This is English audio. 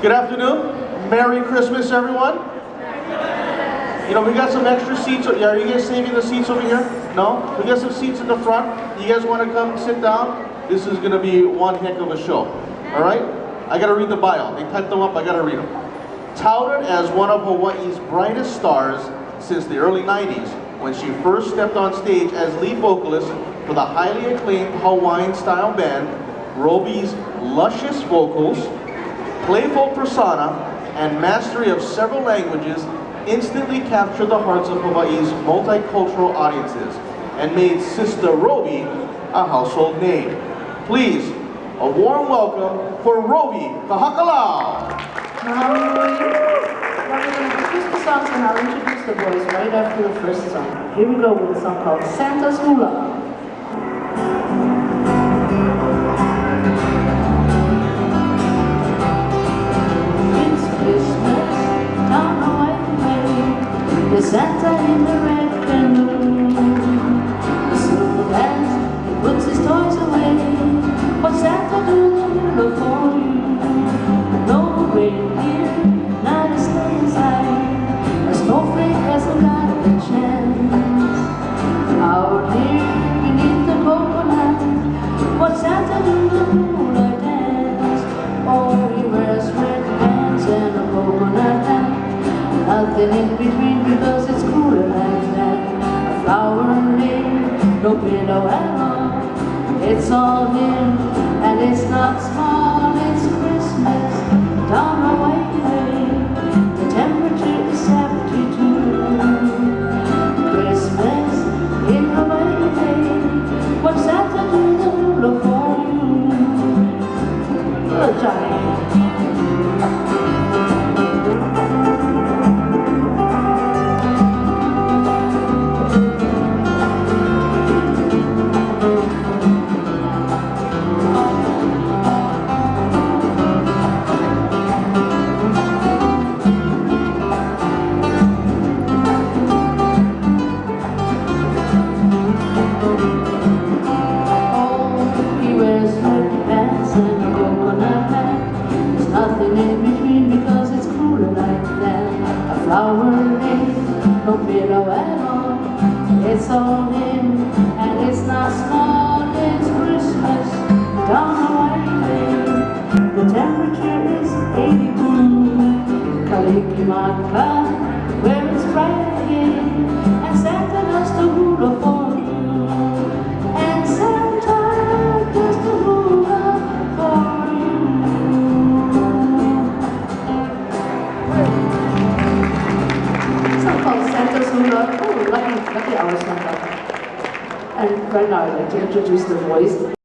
Good afternoon. Merry Christmas, everyone. You know, we got some extra seats. Are you guys saving the seats over here? No? We got some seats in the front. You guys want to come sit down? This is going to be one heck of a show. All right? I got to read the bio. They typed them up. I got to read them. Touted as one of Hawaii's brightest stars since the early 90s, when she first stepped on stage as lead vocalist for the highly acclaimed Hawaiian-style band, Robi's luscious vocals, playful persona, and mastery of several languages instantly captured the hearts of Hawaii's multicultural audiences and made Sister Robi a household name. Please, a warm welcome for Robi Kahakalau. Now we're going to introduce the songs, and I'll introduce the boys right after the first song. Here we go with a song called Santa's Hula. Santa in the red canoe, the silver dance, he puts his toys away. What Santa do the hula for you? No reindeer, not a sleigh inside. A snowflake hasn't got a chance. Out here beneath the coconut, what Santa do the hula dance? Oh, he wears red pants and a coconut hat. Nothing in between because it's cooler like that. A flower lane, no pillow at all. It's all him and it's not small. It's Christmas down Hawaii way. The temperature is 72. Christmas in Hawaii way. What's Santa do the hula for you? Good Johnny. No pillow at all. It's all him and it's not small. It's Christmas down Hawaii way. The temperature is 82. Kalikimaka, where it's bright again. And Santa does the hula for you. And Santa does the hula for you. Santa's Hula. Oh, lucky hour Santa. And right now I'd like to introduce the boys.